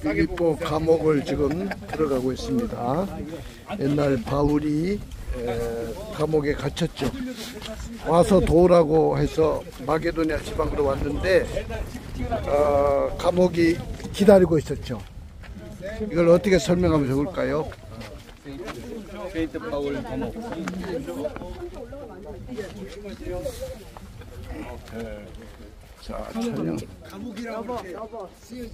빌립보 감옥을 지금 들어가고 있습니다. 옛날 바울이 감옥에 갇혔죠. 와서 도우라고 해서 마게도냐 지방으로 왔는데 감옥이 기다리고 있었죠. 이걸 어떻게 설명하면 좋을까요? 세인트 바울 감옥. 자, 촬영.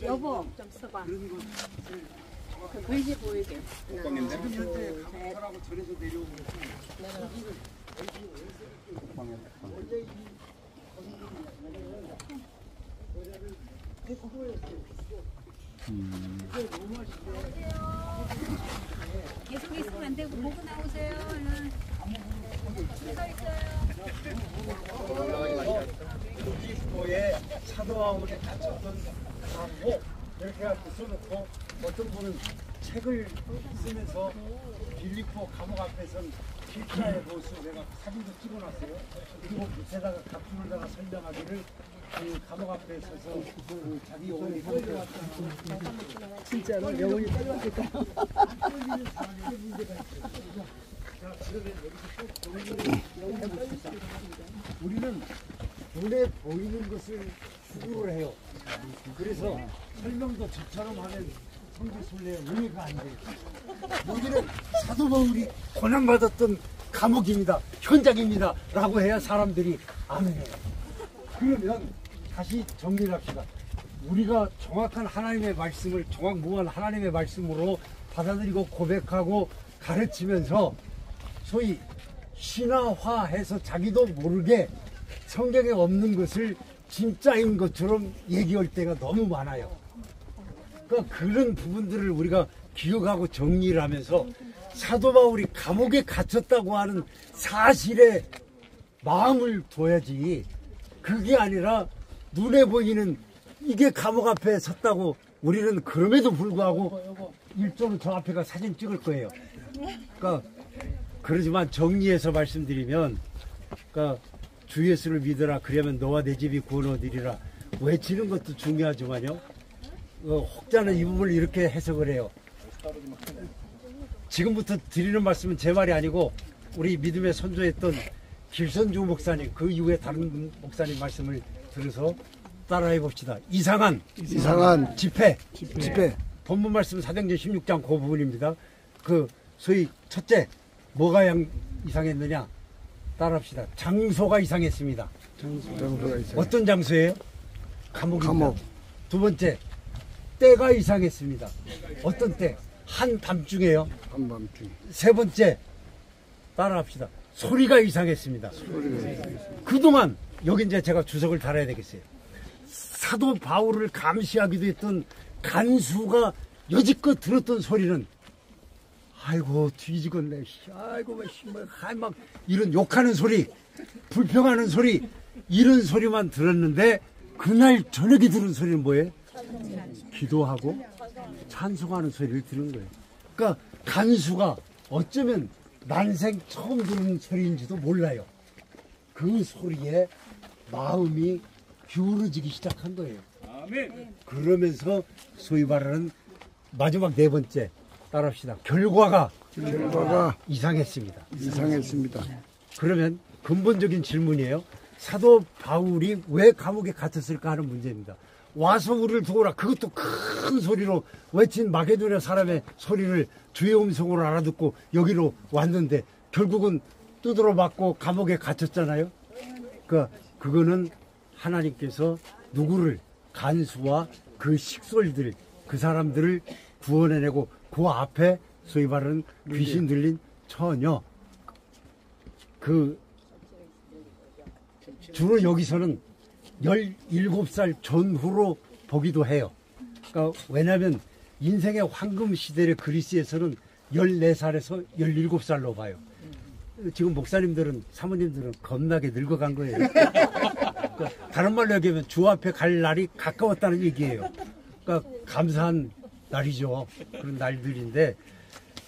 여보, 좀 써봐. 그 글씨 보이게. 하나, 둘, 셋. 계속 있으면 안 되고 보고 나오세요. 얼른. 서 있어요. 빌립보에 사도 바울이 갇혔던 감옥 이렇게 갖고 써놓고 어떤 분은 책을 쓰면서 빌립보 감옥 앞에선 길가의 모습 내가 사진도 찍어놨어요. 그리고 밑에다가 각주를다가 설명하기를 그 감옥 앞에 서서 그 자기 영혼이 진짜로 영혼이 떨어질까요? 우리는 눈에 보이는 것을 추구를 해요. 그래서 설명도 저처럼 하면 성지순례에 의미가 안 돼요. 여기는 사도 바울이 고난받았던 감옥입니다. 현장입니다. 라고 해야 사람들이 아멘해요. 그러면 다시 정리를 합시다. 우리가 정확한 하나님의 말씀을 정확무한 하나님의 말씀으로 받아들이고 고백하고 가르치면서 소위 신화화해서 자기도 모르게 성경에 없는 것을 진짜인 것처럼 얘기할 때가 너무 많아요. 그러니까 그런 부분들을 우리가 기억하고 정리를 하면서 사도 바울이 감옥에 갇혔다고 하는 사실에 마음을 둬야지, 그게 아니라 눈에 보이는 이게 감옥 앞에 섰다고 우리는 그럼에도 불구하고 일조는 저 앞에가 사진 찍을 거예요. 그러니까 그러지만 정리해서 말씀드리면, 그러니까 주 예수를 믿으라 그러면 너와 내 집이 구원 얻으리라 외치는 것도 중요하지만요, 혹자는 이 부분을 이렇게 해석을 해요. 지금부터 드리는 말씀은 제 말이 아니고 우리 믿음의 선조했던 길선주 목사님, 그 이후에 다른 목사님 말씀을 들어서 따라해 봅시다. 이상한 집회. 본문 말씀 사도행전 16장 그 부분입니다. 그 소위 첫째 뭐가 이상했느냐 따라합시다. 장소가 이상했습니다. 장소가 이상. 어떤 장소예요? 감옥입니다. 감옥. 두 번째 때가 이상했습니다. 어떤 때? 한밤중에요. 한밤중. 세 번째 따라합시다. 소리가 이상했습니다. 그동안 여기 이제 제가 주석을 달아야 되겠어요. 사도 바울을 감시하기도 했던 간수가 여지껏 들었던 소리는 아이고 뒤지겠네, 아이고 막 이런 욕하는 소리, 불평하는 소리, 이런 소리만 들었는데 그날 저녁에 들은 소리는 뭐예요? 기도하고 찬송하는 소리를 들은 거예요. 그러니까 간수가 어쩌면 난생 처음 듣는 소리인지도 몰라요. 그 소리에 마음이 기울어지기 시작한 거예요. 아멘. 그러면서 소위 말하는 마지막 네 번째 따라합시다. 결과가 이상했습니다. 그러면 근본적인 질문이에요. 사도 바울이 왜 감옥에 갇혔을까 하는 문제입니다. 와서 우리를 도우라, 그것도 큰 소리로 외친 마게도냐 사람의 소리를 주의 음성으로 알아듣고 여기로 왔는데 결국은 두드러 맞고 감옥에 갇혔잖아요. 그거는 하나님께서 누구를, 간수와 그 식솔들, 그 사람들을 구원해내고 그 앞에 소위 말하는 귀신 들린 처녀, 주로 여기서는 17살 전후로 보기도 해요. 그러니까 왜냐하면 인생의 황금 시대의 그리스에서는 14살에서 17살로 봐요. 지금 목사님들은, 사모님들은 겁나게 늙어간 거예요. 그러니까 다른 말로 얘기하면 주 앞에 갈 날이 가까웠다는 얘기예요. 그러니까 감사한 날이죠. 그런 날들인데,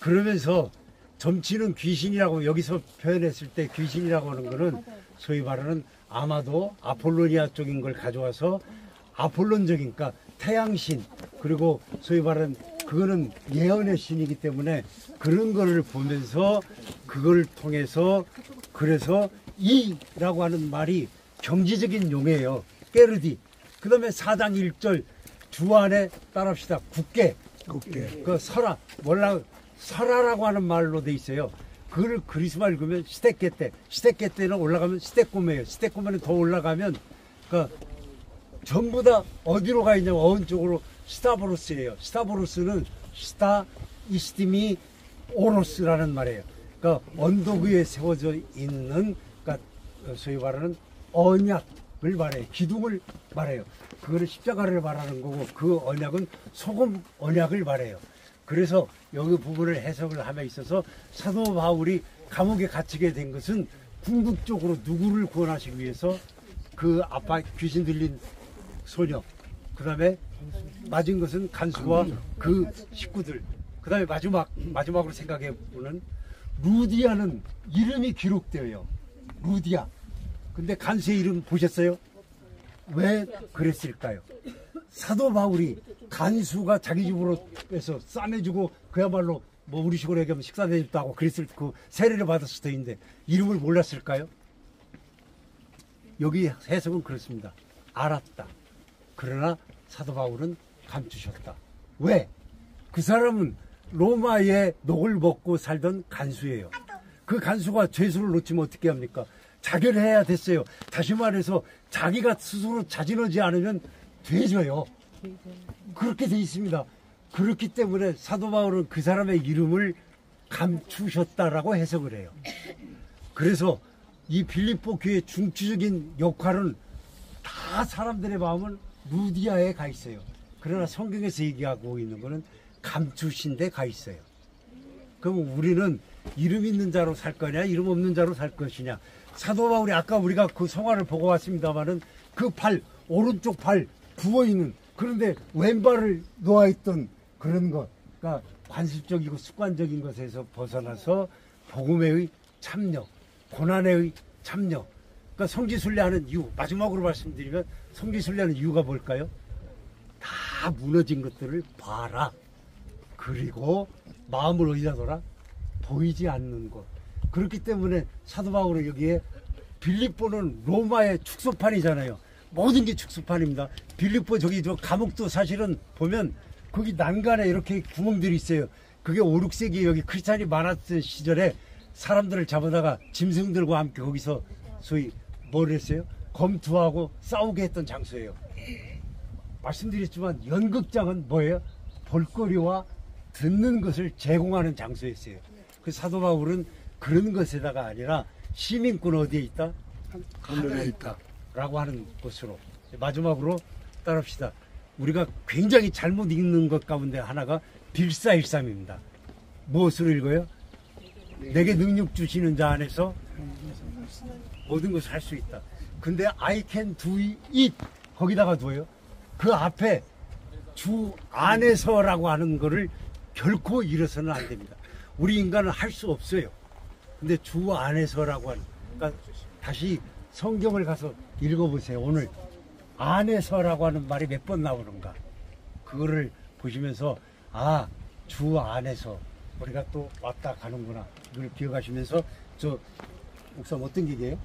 그러면서 점치는 귀신이라고 여기서 표현했을 때 귀신이라고 하는 거는 소위 말하는 아마도 아폴로니아 쪽인 걸 가져와서 아폴론적인, 그러니까 태양신, 그리고 소위 말하는 그거는 예언의 신이기 때문에 그런 거를 보면서 그걸 통해서 그래서 이라고 하는 말이 경지적인 용어예요. 깨르디. 그 다음에 4장 1절 주 안에 따라합시다. 굳게. 그 설아. 몰라. 설아라고 하는 말로 돼 있어요. 그걸 그리스말 읽으면 시대께 때는 올라가면 시대꼬매예요. 시대꼬매는 더 올라가면 그 전부 다 어디로 가 있냐면 어느 쪽으로 스타보로스예요. 스타보로스는 스타 이스티미 오로스라는 말이에요. 그러니까 언덕 위에 세워져 있는 그러니까 소위 말하는 언약을 말해요. 기둥을 말해요. 그거를 십자가를 말하는 거고 그 언약은 소금 언약을 말해요. 그래서 여기 부분을 해석을 함에 있어서 사도 바울이 감옥에 갇히게 된 것은 궁극적으로 누구를 구원하시기 위해서 그 아빠 귀신 들린 소녀, 그 다음에 맞은 것은 간수와 그 식구들, 그 다음에 마지막으로 생각해 보는 루디아는 이름이 기록되어요. 루디아. 근데 간수의 이름 보셨어요? 왜 그랬을까요? 사도 바울이 간수가 자기 집으로 해서 싸매주고 그야말로 뭐 우리 식으로 얘기하면 식사 대접도 하고 그랬을 그 세례를 받았을 때인데 이름을 몰랐을까요? 여기 해석은 그렇습니다. 알았다. 그러나 사도 바울은 감추셨다. 왜? 그 사람은 로마의 녹을 먹고 살던 간수예요. 그 간수가 죄수를 놓치면 어떻게 합니까? 자결해야 됐어요. 다시 말해서 자기가 스스로 자진하지 않으면 되져요. 그렇게 돼 있습니다. 그렇기 때문에 사도 바울은 그 사람의 이름을 감추셨다라고 해석을 해요. 그래서 이 빌립보 교회의 중추적인 역할은 다 사람들의 마음은 루디아에 가 있어요. 그러나 성경에서 얘기하고 있는 것은 감추신 데 가 있어요. 그럼 우리는 이름 있는 자로 살 거냐 이름 없는 자로 살 것이냐. 사도 바울이 아까 우리가 그 성화를 보고 왔습니다마는 그 발, 오른쪽 발 부어있는, 그런데 왼발을 놓아있던 그런 것, 그러니까 관습적이고 습관적인 것에서 벗어나서 복음의 참여, 고난의 참여. 그러니까 성지순례하는 이유, 마지막으로 말씀드리면 성지순례하는 이유가 뭘까요? 다 무너진 것들을 봐라. 그리고 마음을 어디다 둬라? 보이지 않는 곳. 그렇기 때문에 사도 바울은 여기에 빌립보는 로마의 축소판이잖아요. 모든 게 축소판입니다. 빌립보 저기 저 감옥도 사실은 보면 거기 난간에 이렇게 구멍들이 있어요. 그게 5, 6세기에 여기 크리스찬이 많았던 시절에 사람들을 잡아다가 짐승들과 함께 거기서 소위 뭘 했어요? 검투하고 싸우게 했던 장소예요. 말씀드렸지만 연극장은 뭐예요? 볼거리와 듣는 것을 제공하는 장소였어요. 그 사도 바울은 그런 것에다가 아니라 시민권 어디에 있다? 하늘에 있다. 라고 하는 것으로. 마지막으로 따라합시다. 우리가 굉장히 잘못 읽는 것 가운데 하나가 빌사일삼입니다. 무엇으로 읽어요? 내게 능력 주시는 자 안에서 모든 것을 할 수 있다. 근데 I can do it 거기다가 두어요. 그 앞에 주 안에서라고 하는 거를 결코 잃어서는 안 됩니다. 우리 인간은 할 수 없어요. 근데 주 안에서라고 하는, 그러니까 다시 성경을 가서 읽어보세요. 오늘 안에서라고 하는 말이 몇 번 나오는가. 그거를 보시면서 아, 주 안에서 우리가 또 왔다 가는구나. 이걸 기억하시면서 저 목사님 어떤 얘기예요?